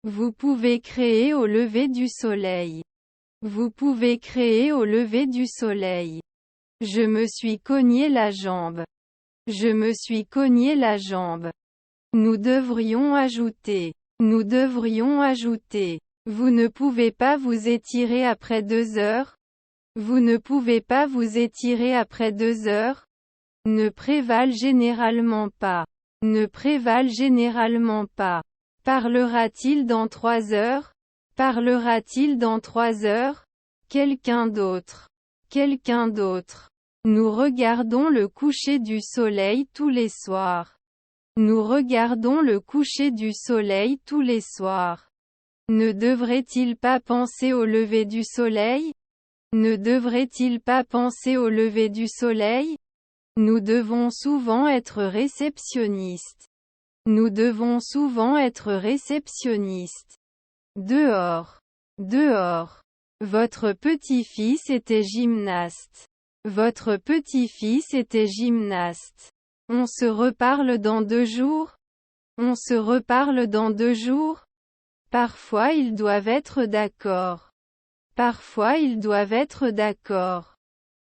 Vous pouvez créer au lever du soleil. Vous pouvez créer au lever du soleil. Je me suis cogné la jambe. Je me suis cogné la jambe. Nous devrions ajouter. Nous devrions ajouter. Vous ne pouvez pas vous étirer après 2 heures. Vous ne pouvez pas vous étirer après 2 heures. Ne prévalent généralement pas. Ne prévalent généralement pas. Parlera-t-il dans 3 heures? Parlera-t-il dans 3 heures? Quelqu'un d'autre. Quelqu'un d'autre. Nous regardons le coucher du soleil tous les soirs. Nous regardons le coucher du soleil tous les soirs. Ne devrait-il pas penser au lever du soleil? Ne devrait-il pas penser au lever du soleil? Nous devons souvent être réceptionnistes. Nous devons souvent être réceptionnistes. Dehors. Dehors. Votre petit-fils était gymnaste. Votre petit-fils était gymnaste. On se reparle dans 2 jours? On se reparle dans 2 jours? Parfois ils doivent être d'accord. Parfois ils doivent être d'accord.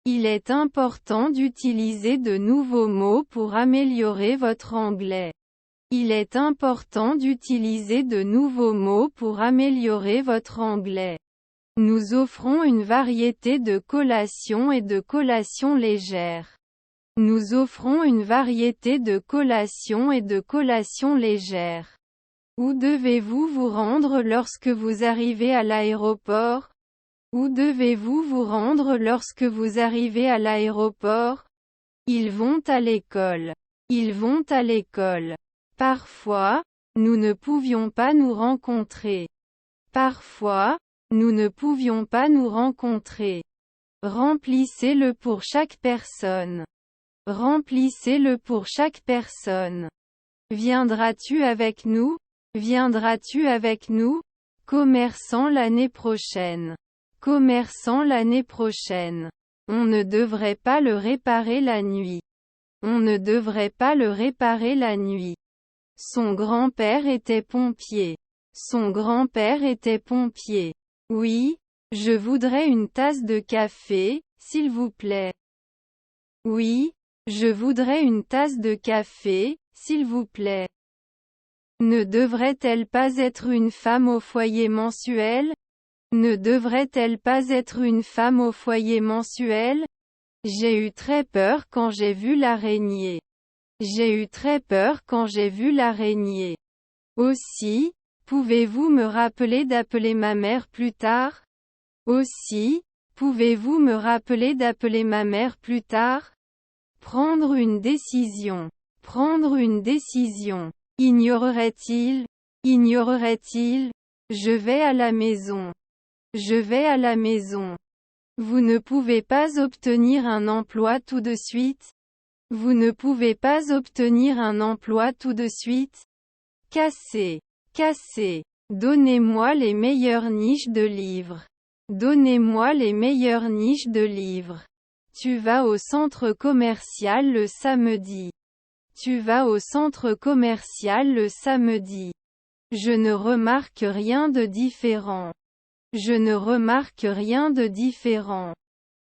Il est important d'utiliser de nouveaux mots pour améliorer votre anglais. Il est important d'utiliser de nouveaux mots pour améliorer votre anglais. Nous offrons une variété de collations et de collations légères. Nous offrons une variété de collations et de collations légères. Où devez-vous vous rendre lorsque vous arrivez à l'aéroport? Où devez-vous vous rendre lorsque vous arrivez à l'aéroport? Ils vont à l'école. Ils vont à l'école. Parfois, nous ne pouvions pas nous rencontrer. Parfois, nous ne pouvions pas nous rencontrer. Remplissez-le pour chaque personne. Remplissez-le pour chaque personne. Viendras-tu avec nous? Viendras-tu avec nous? Commerçant l'année prochaine. Commerçant l'année prochaine. On ne devrait pas le réparer la nuit. On ne devrait pas le réparer la nuit. Son grand-père était pompier. Son grand-père était pompier. Oui, je voudrais une tasse de café, s'il vous plaît. Oui, je voudrais une tasse de café, s'il vous plaît. Ne devrait-elle pas être une femme au foyer mensuel? Ne devrait-elle pas être une femme au foyer mensuel? J'ai eu très peur quand j'ai vu l'araignée. J'ai eu très peur quand j'ai vu l'araignée. Aussi, pouvez-vous me rappeler d'appeler ma mère plus tard? Aussi, pouvez-vous me rappeler d'appeler ma mère plus tard? Prendre une décision. Prendre une décision. Ignorerait-il? Ignorerait-il? Je vais à la maison. Je vais à la maison. Vous ne pouvez pas obtenir un emploi tout de suite? Vous ne pouvez pas obtenir un emploi tout de suite? Casser. Casser. Donnez-moi les meilleures niches de livres. Donnez-moi les meilleures niches de livres. Tu vas au centre commercial le samedi. Tu vas au centre commercial le samedi. Je ne remarque rien de différent. Je ne remarque rien de différent.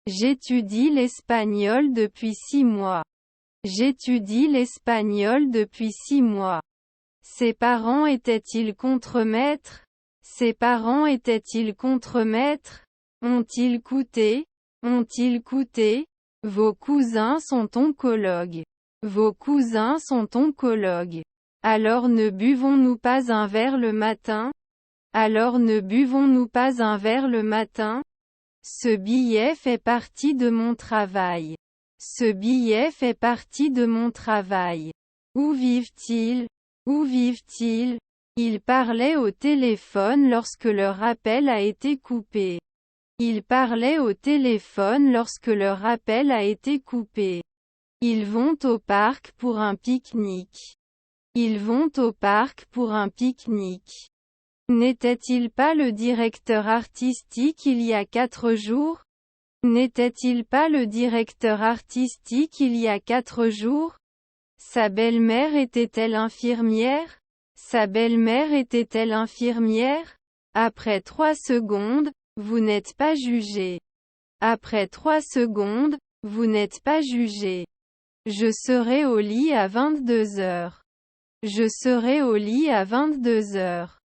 J'étudie l'espagnol depuis 6 mois. J'étudie l'espagnol depuis 6 mois. Ses parents étaient-ils contremaîtres? Ses parents étaient-ils contremaîtres? Ont-ils coûté? Ont-ils coûté? Vos cousins sont oncologues. Vos cousins sont oncologues. Alors ne buvons-nous pas un verre le matin? Alors ne buvons-nous pas un verre le matin? Ce billet fait partie de mon travail. Ce billet fait partie de mon travail. Où vivent-ils? Où vivent-ils? Ils parlaient au téléphone lorsque leur appel a été coupé. Ils parlaient au téléphone lorsque leur appel a été coupé. Ils vont au parc pour un pique-nique. Ils vont au parc pour un pique-nique. N'était-il pas le directeur artistique il y a 4 jours? N'était-il pas le directeur artistique il y a 4 jours? Sa belle-mère était-elle infirmière? Sa belle-mère était-elle infirmière? Après 3 secondes, vous n'êtes pas jugé. Après 3 secondes, vous n'êtes pas jugé. Je serai au lit à 22 heures. Je serai au lit à 22 heures.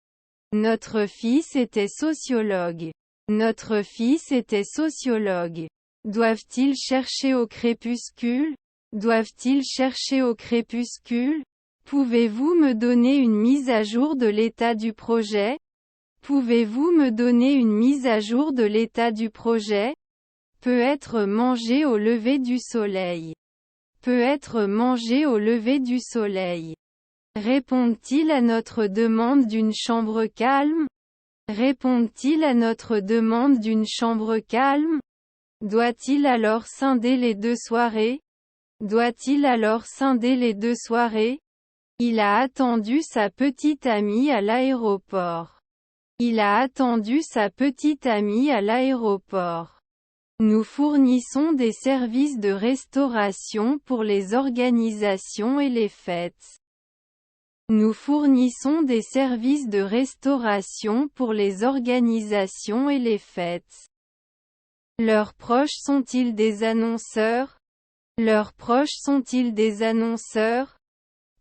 Notre fils était sociologue. Notre fils était sociologue. Doivent-ils chercher au crépuscule? Doivent-ils chercher au crépuscule? Pouvez-vous me donner une mise à jour de l'état du projet? Pouvez-vous me donner une mise à jour de l'état du projet? Peut être mangé au lever du soleil. Peut être mangé au lever du soleil. Répondent-ils à notre demande d'une chambre calme? Répondent-ils à notre demande d'une chambre calme? Doit-il alors scinder les 2 soirées? Doit-il alors scinder les 2 soirées? Il a attendu sa petite amie à l'aéroport. Il a attendu sa petite amie à l'aéroport. Nous fournissons des services de restauration pour les organisations et les fêtes. Nous fournissons des services de restauration pour les organisations et les fêtes. Leurs proches sont-ils des annonceurs? Leurs proches sont-ils des annonceurs?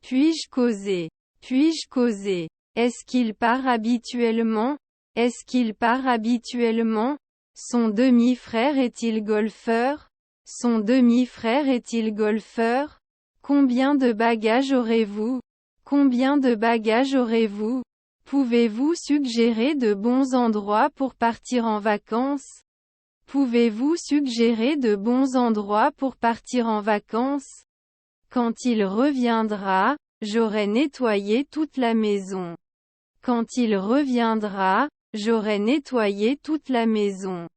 Puis-je causer? Puis-je causer? Est-ce qu'il part habituellement? Est-ce qu'il part habituellement? Son demi-frère est-il golfeur? Son demi-frère est-il golfeur? Combien de bagages aurez-vous? Combien de bagages aurez-vous? Pouvez-vous suggérer de bons endroits pour partir en vacances? Pouvez-vous suggérer de bons endroits pour partir en vacances? Quand il reviendra, j'aurai nettoyé toute la maison. Quand il reviendra, j'aurai nettoyé toute la maison.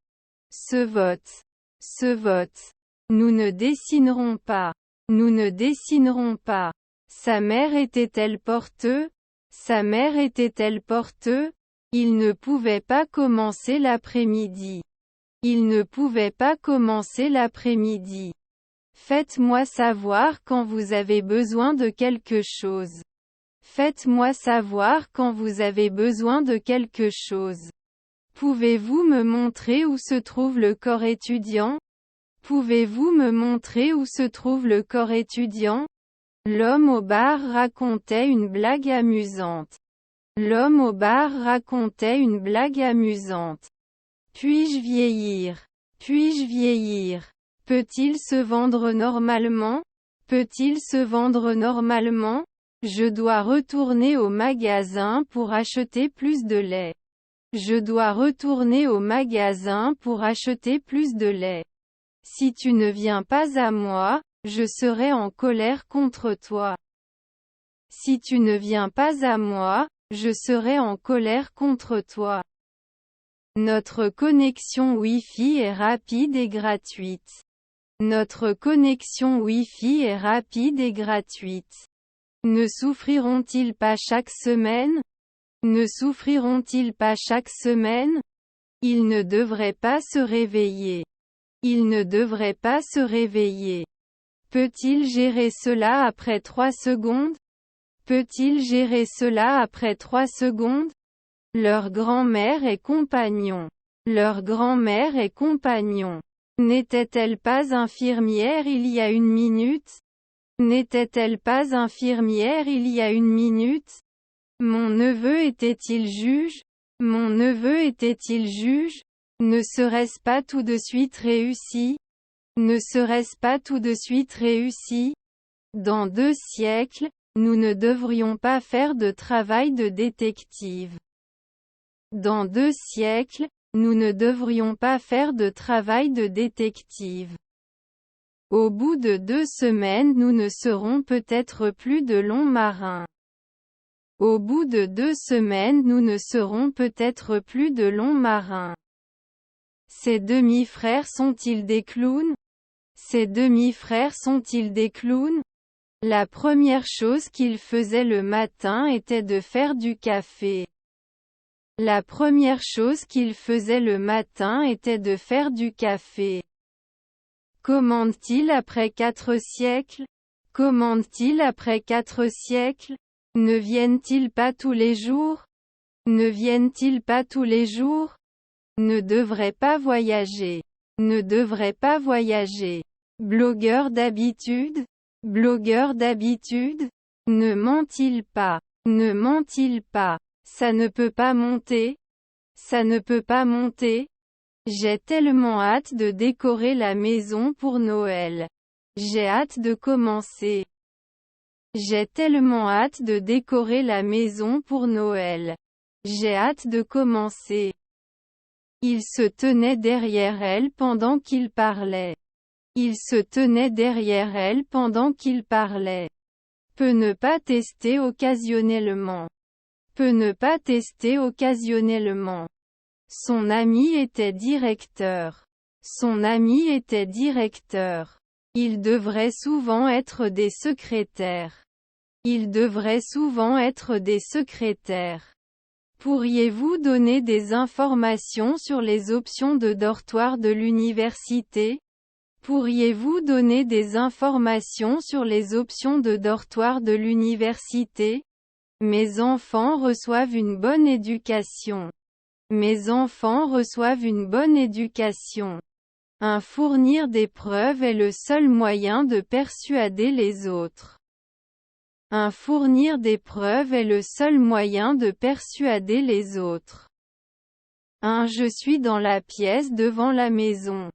Ce vote. Ce vote. Nous ne dessinerons pas. Nous ne dessinerons pas. Sa mère était-elle porteux? Sa mère était-elle porteux? Il ne pouvait pas commencer l'après-midi. Il ne pouvait pas commencer l'après-midi. Faites-moi savoir quand vous avez besoin de quelque chose. Faites-moi savoir quand vous avez besoin de quelque chose. Pouvez-vous me montrer où se trouve le corps étudiant? Pouvez-vous me montrer où se trouve le corps étudiant? L'homme au bar racontait une blague amusante. L'homme au bar racontait une blague amusante. Puis-je vieillir? Puis-je vieillir? Peut-il se vendre normalement? Peut-il se vendre normalement? Je dois retourner au magasin pour acheter plus de lait. Je dois retourner au magasin pour acheter plus de lait. Si tu ne viens pas à moi, je serai en colère contre toi. Si tu ne viens pas à moi, je serai en colère contre toi. Notre connexion Wi-Fi est rapide et gratuite. Notre connexion Wi-Fi est rapide et gratuite. Ne souffriront-ils pas chaque semaine? Ne souffriront-ils pas chaque semaine? Ils ne devraient pas se réveiller. Ils ne devraient pas se réveiller. Peut-il gérer cela après 3 secondes? Peut-il gérer cela après 3 secondes? Leur grand-mère est compagnon. Leur grand-mère est compagnon. N'était-elle pas infirmière il y a 1 minute? N'était-elle pas infirmière il y a 1 minute? Mon neveu était-il juge? Mon neveu était-il juge? Ne serait-ce pas tout de suite réussi? Ne serait-ce pas tout de suite réussi? Dans 2 siècles, nous ne devrions pas faire de travail de détective. Dans 2 siècles, nous ne devrions pas faire de travail de détective. Au bout de 2 semaines nous ne serons peut-être plus de longs marins. Au bout de 2 semaines nous ne serons peut-être plus de longs marins. Ses demi-frères sont-ils des clowns? Ses demi-frères sont-ils des clowns? La première chose qu'ils faisaient le matin était de faire du café. La première chose qu'ils faisaient le matin était de faire du café. Commande-t-il après 4 siècles? Commande-t-il après 4 siècles? Ne viennent-ils pas tous les jours? Ne viennent-ils pas tous les jours? Ne devrait pas voyager. Ne devrait pas voyager. Blogueur d'habitude? Blogueur d'habitude? Ne ment-il pas? Ne ment-il pas? Ça ne peut pas monter? Ça ne peut pas monter? J'ai tellement hâte de décorer la maison pour Noël. J'ai hâte de commencer. J'ai tellement hâte de décorer la maison pour Noël. J'ai hâte de commencer. Il se tenait derrière elle pendant qu'il parlait. Il se tenait derrière elle pendant qu'il parlait. Peut ne pas tester occasionnellement. Peut ne pas tester occasionnellement. Son ami était directeur. Son ami était directeur. Il devrait souvent être des secrétaires. Il devrait souvent être des secrétaires. Pourriez-vous donner des informations sur les options de dortoir de l'université? Pourriez-vous donner des informations sur les options de dortoir de l'université? Mes enfants reçoivent une bonne éducation. Mes enfants reçoivent une bonne éducation. Un fournir des preuves est le seul moyen de persuader les autres. Un fournir des preuves est le seul moyen de persuader les autres. Je suis dans la pièce devant la maison.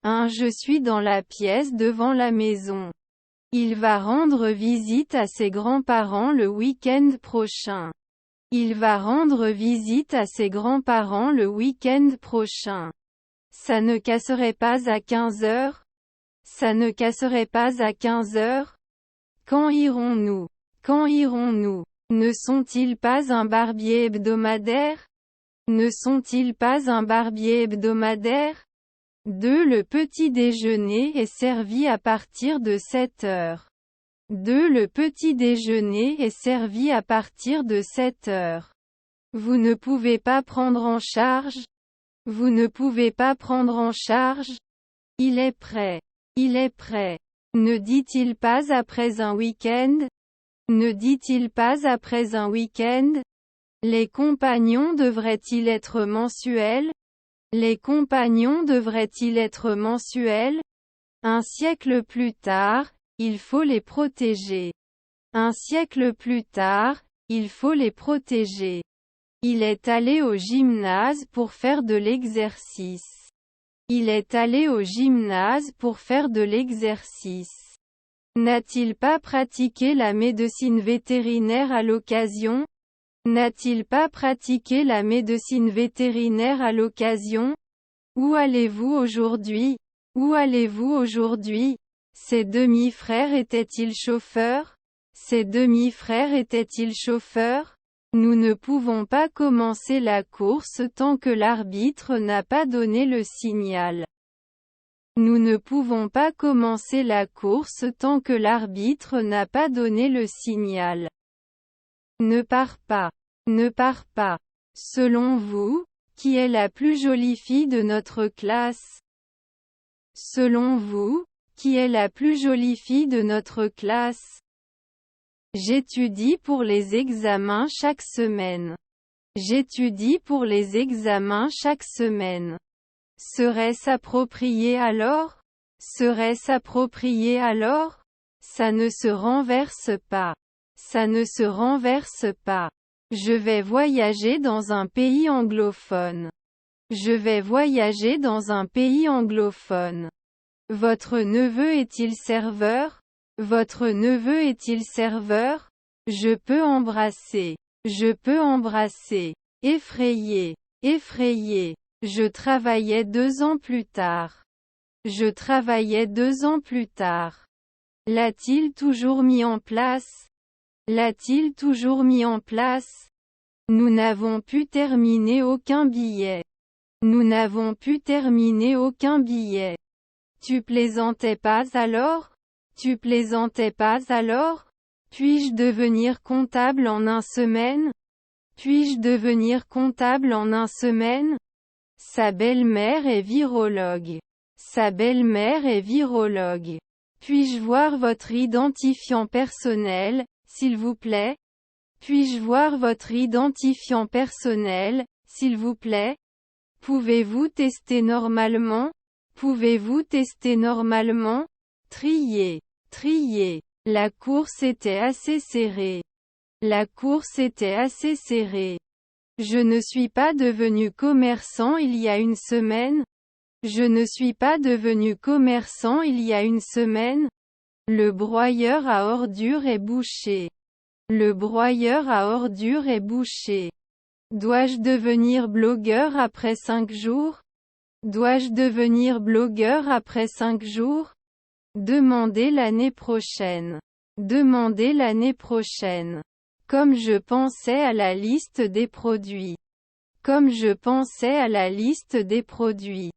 Je suis dans la pièce devant la maison. Il va rendre visite à ses grands-parents le week-end prochain. Il va rendre visite à ses grands-parents le week-end prochain. Ça ne casserait pas à 15 heures? Ça ne casserait pas à 15 heures? Quand irons-nous? Quand irons-nous? Ne sont-ils pas un barbier hebdomadaire? Ne sont-ils pas un barbier hebdomadaire? 2. Le petit déjeuner est servi à partir de 7 heures. 2. Le petit déjeuner est servi à partir de 7 heures. Vous ne pouvez pas prendre en charge? Vous ne pouvez pas prendre en charge? Il est prêt. Il est prêt. Ne dit-il pas après un week-end? Ne dit-il pas après un week-end? Les compagnons devraient-ils être mensuels? Les compagnons devraient-ils être mensuels? Un siècle plus tard, il faut les protéger. Un siècle plus tard, il faut les protéger. Il est allé au gymnase pour faire de l'exercice. Il est allé au gymnase pour faire de l'exercice. N'a-t-il pas pratiqué la médecine vétérinaire à l'occasion? N'a-t-il pas pratiqué la médecine vétérinaire à l'occasion? Où allez-vous aujourd'hui? Où allez-vous aujourd'hui? Ses demi-frères étaient-ils chauffeurs? Ses demi-frères étaient-ils chauffeurs? Nous ne pouvons pas commencer la course tant que l'arbitre n'a pas donné le signal. Nous ne pouvons pas commencer la course tant que l'arbitre n'a pas donné le signal. Ne pars pas. Ne pars pas. Selon vous, qui est la plus jolie fille de notre classe? Selon vous, qui est la plus jolie fille de notre classe? J'étudie pour les examens chaque semaine. J'étudie pour les examens chaque semaine. Serait-ce approprié alors? Serait-ce approprié alors? Ça ne se renverse pas. Ça ne se renverse pas. Je vais voyager dans un pays anglophone. Je vais voyager dans un pays anglophone. Votre neveu est-il serveur? Votre neveu est-il serveur? Je peux embrasser. Je peux embrasser. Effrayé. Effrayé. Je travaillais 2 ans plus tard. Je travaillais 2 ans plus tard. L'a-t-il toujours mis en place? L'a-t-il toujours mis en place? Nous n'avons pu terminer aucun billet. Nous n'avons pu terminer aucun billet. Tu plaisantais pas alors? Tu plaisantais pas alors? Puis-je devenir comptable en 1 semaine? Puis-je devenir comptable en 1 semaine? Sa belle-mère est virologue. Sa belle-mère est virologue. Puis-je voir votre identifiant personnel, s'il vous plaît? Puis-je voir votre identifiant personnel, s'il vous plaît? Pouvez-vous tester normalement? Pouvez-vous tester normalement? Trier. Trier. La course était assez serrée. La course était assez serrée. Je ne suis pas devenu commerçant il y a une semaine. Je ne suis pas devenu commerçant il y a une semaine. Le broyeur à ordures est bouché. Le broyeur à ordures est bouché. Dois-je devenir blogueur après 5 jours? Dois-je devenir blogueur après 5 jours? Demandez l'année prochaine. Demandez l'année prochaine. Comme je pensais à la liste des produits. Comme je pensais à la liste des produits.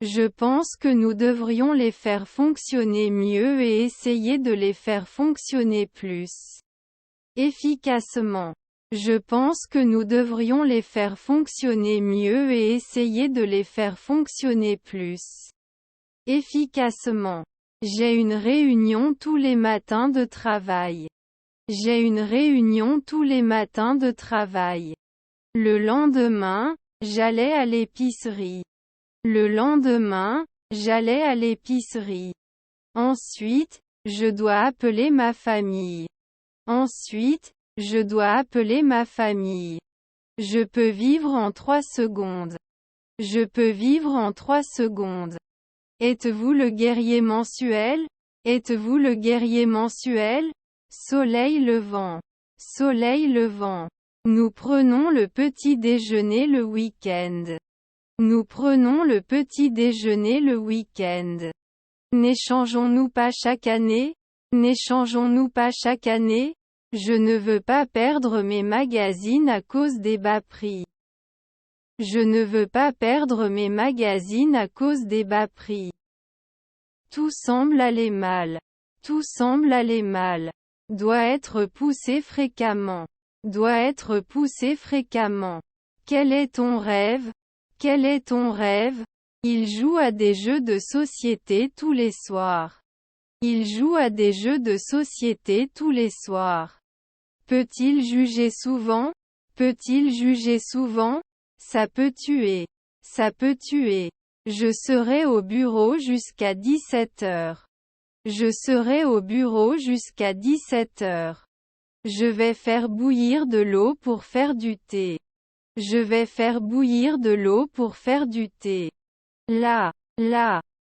Je pense que nous devrions les faire fonctionner mieux et essayer de les faire fonctionner plus efficacement. Je pense que nous devrions les faire fonctionner mieux et essayer de les faire fonctionner plus efficacement. J'ai une réunion tous les matins de travail. J'ai une réunion tous les matins de travail. Le lendemain, j'allais à l'épicerie. Le lendemain, j'allais à l'épicerie. Ensuite, je dois appeler ma famille. Ensuite, je dois appeler ma famille. Je peux vivre en 3 secondes. Je peux vivre en 3 secondes. Êtes-vous le guerrier mensuel? Êtes-vous le guerrier mensuel? Soleil levant. Soleil levant. Nous prenons le petit déjeuner le week-end. Nous prenons le petit déjeuner le week-end. N'échangeons-nous pas chaque année? N'échangeons-nous pas chaque année? Je ne veux pas perdre mes magazines à cause des bas prix. Je ne veux pas perdre mes magazines à cause des bas prix. Tout semble aller mal. Tout semble aller mal. Doit être poussé fréquemment. Doit être poussé fréquemment. Quel est ton rêve? Quel est ton rêve? Il joue à des jeux de société tous les soirs. Il joue à des jeux de société tous les soirs. Peut-il juger souvent? Peut-il juger souvent? Ça peut tuer. Ça peut tuer. Je serai au bureau jusqu'à 17 heures. Je serai au bureau jusqu'à 17 heures. Je vais faire bouillir de l'eau pour faire du thé. Je vais faire bouillir de l'eau pour faire du thé. Là,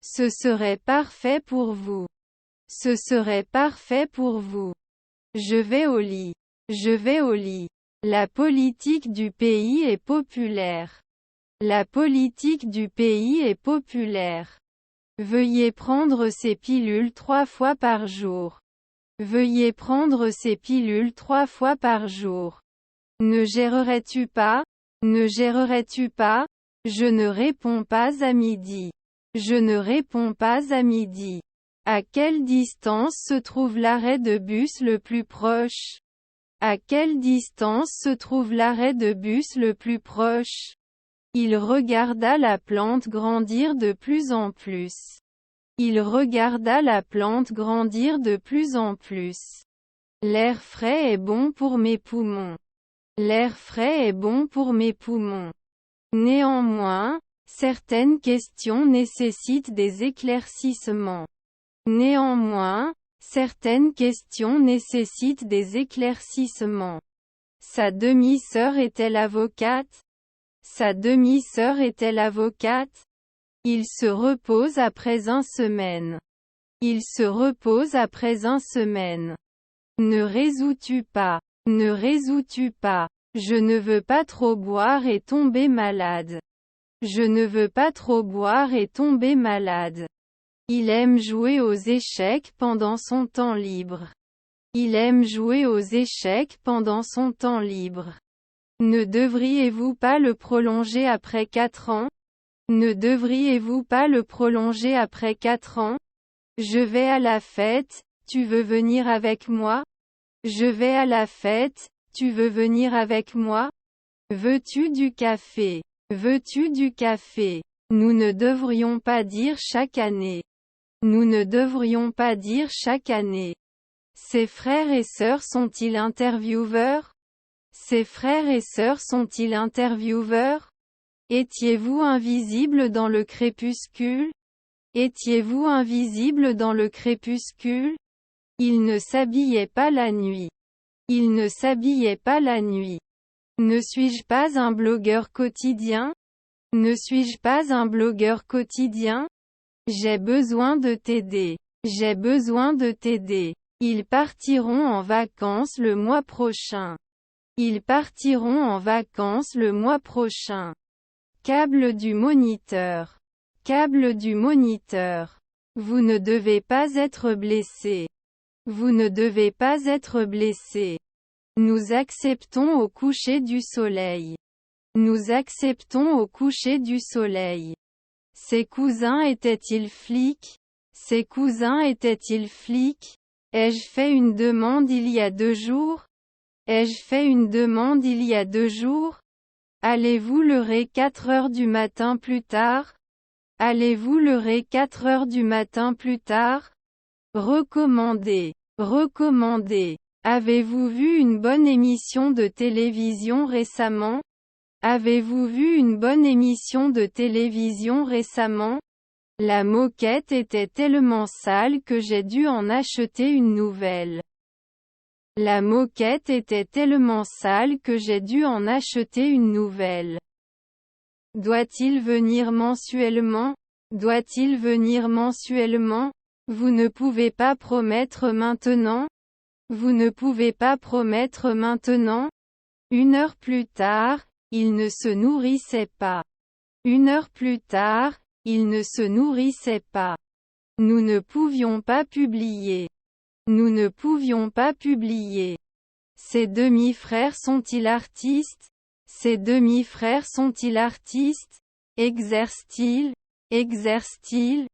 ce serait parfait pour vous. Ce serait parfait pour vous. Je vais au lit. Je vais au lit. La politique du pays est populaire. La politique du pays est populaire. Veuillez prendre ces pilules 3 fois par jour. Veuillez prendre ces pilules 3 fois par jour. Ne gérerais-tu pas? Ne gérerais-tu pas? Je ne réponds pas à midi. Je ne réponds pas à midi. À quelle distance se trouve l'arrêt de bus le plus proche? À quelle distance se trouve l'arrêt de bus le plus proche? Il regarda la plante grandir de plus en plus. Il regarda la plante grandir de plus en plus. L'air frais est bon pour mes poumons. L'air frais est bon pour mes poumons. Néanmoins, certaines questions nécessitent des éclaircissements. Néanmoins, certaines questions nécessitent des éclaircissements. Sa demi-sœur est-elle avocate? Sa demi-sœur est-elle avocate? Il se repose après 1 semaine. Il se repose après 1 semaine. Ne résous-tu pas? Ne résous-tu pas? Je ne veux pas trop boire et tomber malade. Je ne veux pas trop boire et tomber malade. Il aime jouer aux échecs pendant son temps libre. Il aime jouer aux échecs pendant son temps libre. Ne devriez-vous pas le prolonger après 4 ans? Ne devriez-vous pas le prolonger après 4 ans? Je vais à la fête, tu veux venir avec moi? Je vais à la fête, tu veux venir avec moi? Veux-tu du café? Veux-tu du café? Nous ne devrions pas dire chaque année. Nous ne devrions pas dire chaque année. Ses frères et sœurs sont-ils intervieweurs? Ses frères et sœurs sont-ils intervieweurs? Étiez-vous invisible dans le crépuscule? Étiez-vous invisible dans le crépuscule? Il ne s'habillait pas la nuit. Il ne s'habillait pas la nuit. Ne suis-je pas un blogueur quotidien? Ne suis-je pas un blogueur quotidien? J'ai besoin de t'aider. J'ai besoin de t'aider. Ils partiront en vacances le mois prochain. Ils partiront en vacances le mois prochain. Câble du moniteur. Câble du moniteur. Vous ne devez pas être blessé. Vous ne devez pas être blessé. Nous acceptons au coucher du soleil. Nous acceptons au coucher du soleil. Ses cousins étaient-ils flics? Ses cousins étaient-ils flics? Ai-je fait une demande il y a 2 jours? Ai-je fait une demande il y a 2 jours? Allez-vous leurrer 4 heures du matin plus tard? Allez-vous leurrer 4 heures du matin plus tard? Recommander. Recommander. Avez-vous vu une bonne émission de télévision récemment? Avez-vous vu une bonne émission de télévision récemment? La moquette était tellement sale que j'ai dû en acheter une nouvelle. La moquette était tellement sale que j'ai dû en acheter une nouvelle. Doit-il venir mensuellement? Doit-il venir mensuellement? Vous ne pouvez pas promettre maintenant? Vous ne pouvez pas promettre maintenant? 1 heure plus tard, il ne se nourrissait pas. 1 heure plus tard, il ne se nourrissait pas. Nous ne pouvions pas publier. Nous ne pouvions pas publier. Ses demi-frères sont-ils artistes? Ses demi-frères sont-ils artistes? Exercent-ils? Exercent-ils?